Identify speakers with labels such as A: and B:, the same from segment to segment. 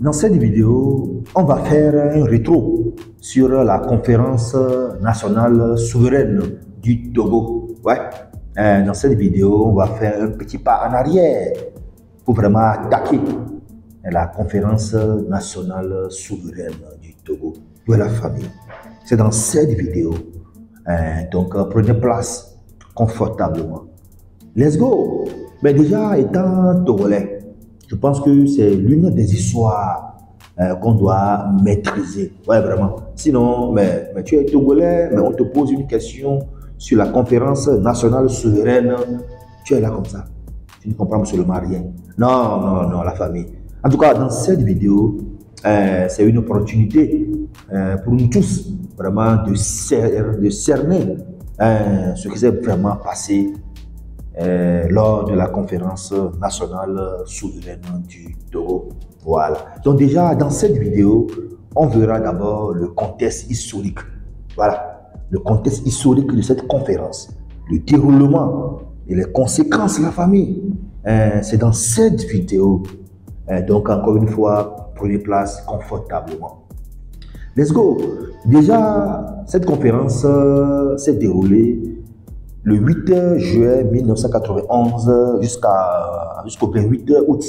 A: Dans cette vidéo, on va faire un rétro sur la conférence nationale souveraine du Togo. Dans cette vidéo, on va faire un petit pas en arrière pour vraiment attaquer la conférence nationale souveraine du Togo. Où est la famille? C'est dans cette vidéo. Donc, prenez place confortablement. Let's go! Mais déjà, étant togolais, je pense que c'est l'une des histoires qu'on doit maîtriser. Ouais, vraiment. Sinon, mais tu es togolais, mais on te pose une question sur la conférence nationale souveraine. Tu es là comme ça. Tu ne comprends absolument rien. Non, la famille. En tout cas, dans cette vidéo, c'est une opportunité pour nous tous, vraiment, de cerner ce qui s'est vraiment passé lors de la conférence nationale souveraine du Togo. Voilà. Donc déjà, dans cette vidéo, on verra d'abord le contexte historique. Voilà. Le contexte historique de cette conférence. Le déroulement et les conséquences de la famille. C'est dans cette vidéo. Donc encore une fois, prenez place confortablement. Let's go. Déjà, cette conférence s'est déroulée le 8 juillet 1991 jusqu'au 28 août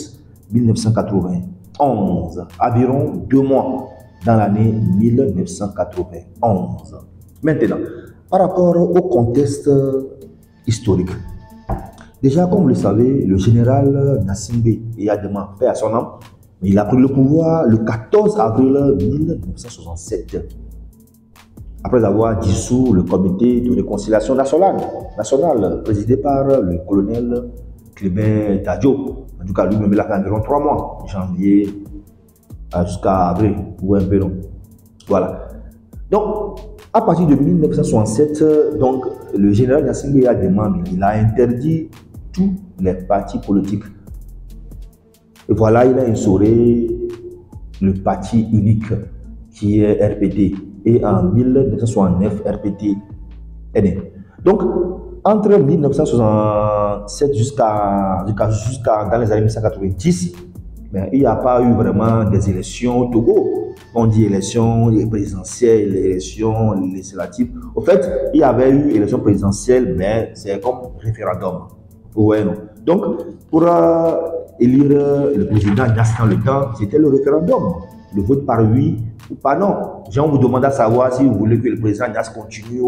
A: 1991, environ 2 mois dans l'année 1991. Maintenant, par rapport au contexte historique, déjà comme vous le savez, le général Gnassingbé Eyadema, paix à son âme, il a pris le pouvoir le 14 avril 1967. Après avoir dissous le comité de réconciliation nationale présidé par le colonel Clément Dadjo. En tout cas, lui-même, il a fait environ 3 mois, janvier jusqu'à avril, ou un peu long. Voilà. Donc, à partir de 1967, donc, le général Gnassingbé Eyadema, il a interdit tous les partis politiques. Et voilà, il a instauré le parti unique qui est RPT. Et en 1969, RPT est né. Donc, entre 1967 jusqu'à dans les années 1990, ben, il n'y a pas eu vraiment des élections au Togo. On dit élections présidentielles, élections législatives. Au fait, il y avait eu élections présidentielles, mais c'est comme référendum. Ouais, non. Donc, pour élire le président Niass dans le temps, c'était le référendum. Le vote par oui ou par non. On vous demande à savoir si vous voulez que le président Niass continue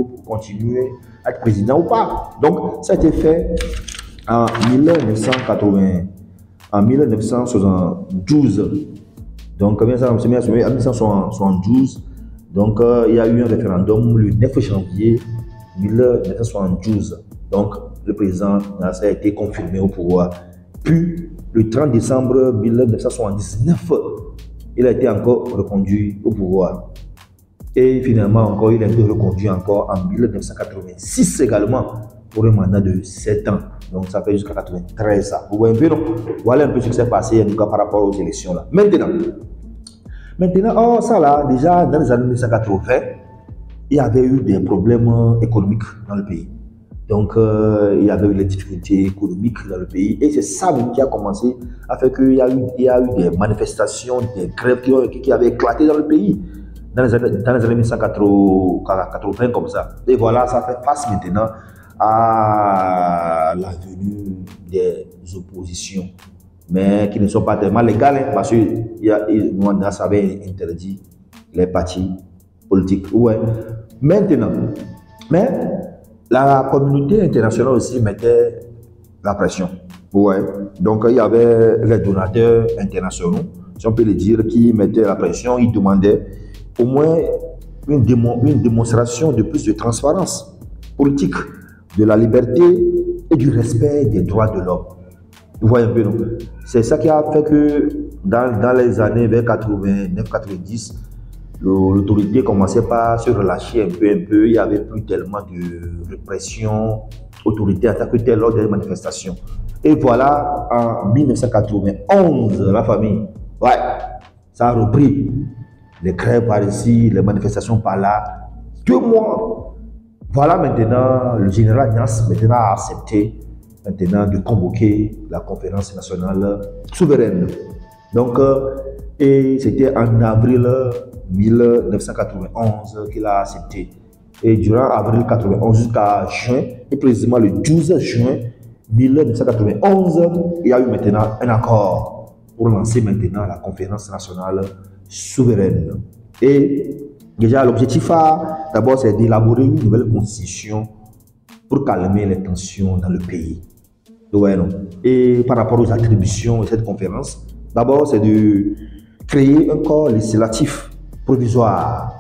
A: à être président ou pas. Donc, ça a été fait en 1972. Donc, en 1972, donc, il y a eu un référendum le 9 janvier 1972. Donc, le président Niass a été confirmé au pouvoir. Puis, le 30 décembre 1979, il a été encore reconduit au pouvoir. Et finalement, encore, il a été reconduit encore en 1986 également pour un mandat de 7 ans. Donc, ça fait jusqu'à 93 ça. Vous voyez un peu, non? Voilà un peu ce qui s'est passé, en tout cas, par rapport aux élections là. Maintenant, oh, ça là, déjà dans les années 1980, il y avait eu des problèmes économiques dans le pays. Donc, il y avait eu les difficultés économiques dans le pays. Et c'est ça même qui a commencé à faire qu'il y a eu des manifestations, des grèves qui avaient éclaté dans le pays. Dans les années 1980, comme ça. Et voilà, ça fait face maintenant à la venue des oppositions. Mais qui ne sont pas tellement légales, hein, parce que nous avait interdit les partis politiques. Ouais. Maintenant, mais la communauté internationale aussi mettait la pression. Ouais. Donc, il y avait les donateurs internationaux, si on peut le dire, qui mettaient la pression. Ils demandaient au moins une démonstration de plus de transparence politique, de la liberté et du respect des droits de l'homme. Vous voyez un peu, non? C'est ça qui a fait que dans les années vers 89-90, l'autorité commençait par se relâcher un peu. Il n'y avait plus tellement de répression autoritaire en tant que telle lors des manifestations. Et voilà, en 1991, la famille, ouais, ça a repris. Les grèves par ici, les manifestations par là. 2 mois. Voilà maintenant, le général Niass maintenant a accepté maintenant de convoquer la conférence nationale souveraine. Donc, et c'était en avril 1991 qu'il a accepté. Et durant avril 91 jusqu'à juin, et précisément le 12 juin 1991, il y a eu maintenant un accord pour lancer maintenant la conférence nationale souveraine. Et déjà, l'objectif d'abord, c'est d'élaborer une nouvelle constitution pour calmer les tensions dans le pays. Ouais, non. Et par rapport aux attributions de cette conférence, d'abord, c'est de créer un corps législatif provisoire,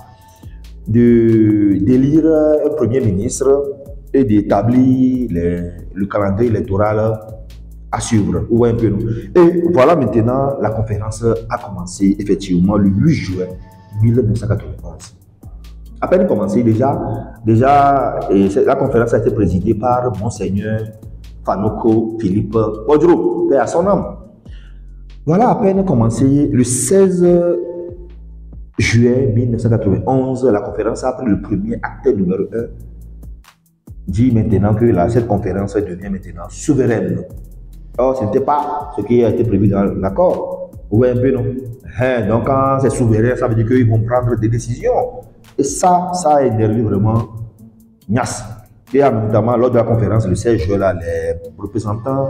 A: d'élire un premier ministre et d'établir le calendrier électoral à suivre. Ouais, un peu, non. Et voilà maintenant, la conférence a commencé effectivement le 8 juin 1991. À peine commencé la conférence a été présidée par Monseigneur Fanoko Philippe Bodro, paix à son âme. Voilà, à peine commencé le 16 juillet 1991, la conférence a pris le premier acte numéro 1, dit maintenant que cette conférence devient maintenant souveraine. Or, ce n'était pas ce qui a été prévu dans l'accord. Vous voyez un peu, non? Donc, quand c'est souverain, ça veut dire qu'ils vont prendre des décisions. Et ça a énervé vraiment Nias. Et notamment, lors de la conférence le 16 juin, là, les représentants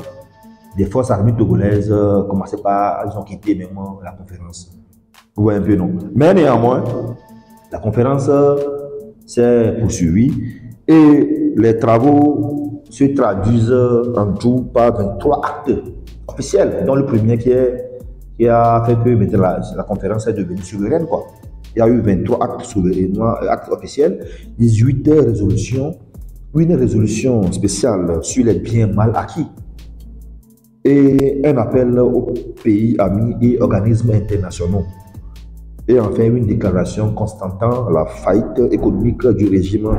A: des forces armées togolaises commençaient ils ont quitté même la conférence. Vous voyez un peu, non? Mais néanmoins, la conférence s'est poursuivie et les travaux se traduisent en tout par 23 actes officiels, dont le premier qui a fait que la conférence est devenue souveraine, quoi. Il y a eu 23 actes officiels, 18 résolutions, une résolution spéciale sur les biens mal acquis et un appel aux pays amis et organismes internationaux. Et enfin, une déclaration constatant la faillite économique du régime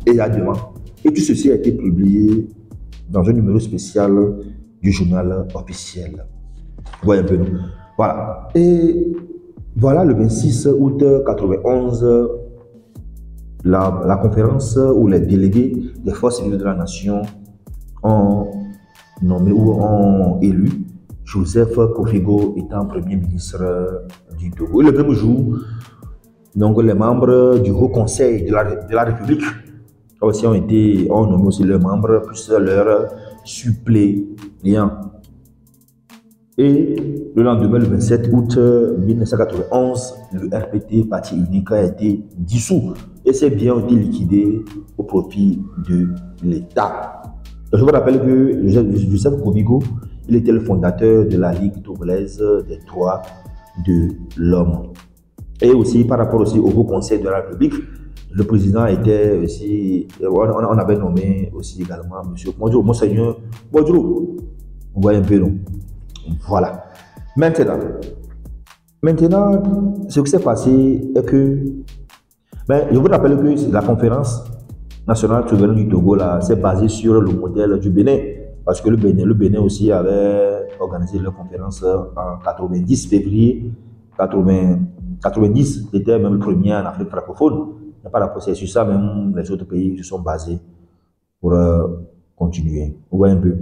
A: Eyadema. Et tout ceci a été publié dans un numéro spécial du journal officiel. Vous voyez un peu, non? Voilà. Et voilà, le 26 août 1991, la conférence où les délégués des forces civiles de la nation ont nommé ou ont élu Joseph Kofigo étant premier ministre du Togo. Et le même jour, donc, les membres du Haut Conseil de la République aussi ont nommé aussi leurs membres plus leurs suppléants. Et le lendemain, le 27 août 1991, le RPT, Parti unique, a été dissous et ses biens ont été liquidés au profit de l'État. Je vous rappelle que Joseph Kofigo, il était le fondateur de la Ligue togolaise des droits de l'homme. Et aussi par rapport aussi au Haut Conseil de la République, le président était aussi, on avait nommé aussi également M. Monseigneur Bodro. Vous voyez un peu, non? Voilà. Maintenant, ce qui s'est passé est que, je vous rappelle que la conférence nationale souveraine du Togo s'est basée sur le modèle du Bénin, parce que le Bénin aussi avait organisé leur conférence en 90 février 90, était même le premier en Afrique francophone. Et par rapport à ça, même les autres pays se sont basés pour continuer. Vous voyez un peu?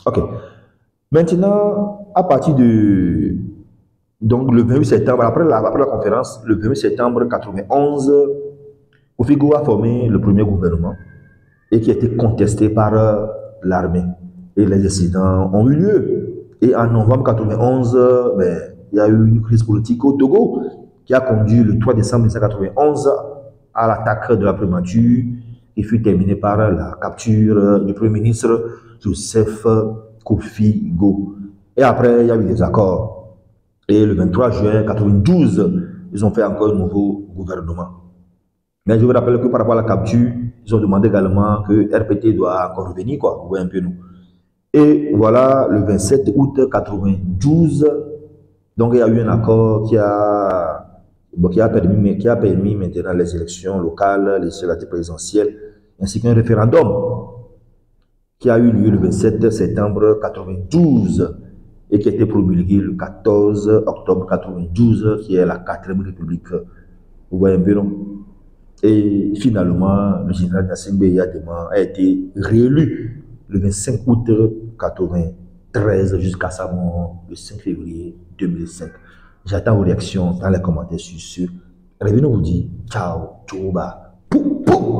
A: Ok. Maintenant, à partir de donc le 28 septembre, après la conférence, le 28 septembre 91, Kofigo a formé le premier gouvernement et qui a été contesté par l'armée. Et les incidents ont eu lieu. Et en novembre 91, il y a eu une crise politique au Togo qui a conduit le 3 décembre 1991 à l'attaque de la prémature qui fut terminée par la capture du Premier ministre Joseph Kofigo. Et après, il y a eu des accords. Et le 23 juin 1992, ils ont fait encore un nouveau gouvernement. Mais je vous rappelle que par rapport à la capture, ils ont demandé également que RPT doit encore revenir, quoi. Vous voyez un peu, nous. Et voilà, le 27 août 1992, donc il y a eu un accord qui a permis maintenant les élections locales, les législatives présidentielles, ainsi qu'un référendum qui a eu lieu le 27 septembre 1992 et qui a été promulgué le 14 octobre 1992, qui est la 4e République. Vous voyez un peu, non? Et finalement, le général Gnassingbé Eyadema a été réélu le 25 août 1992. 13 jusqu'à sa mort le 5 février 2005. J'attends vos réactions dans les commentaires sur ce. Revenons vous dire ciao, tchouba, pou, pou.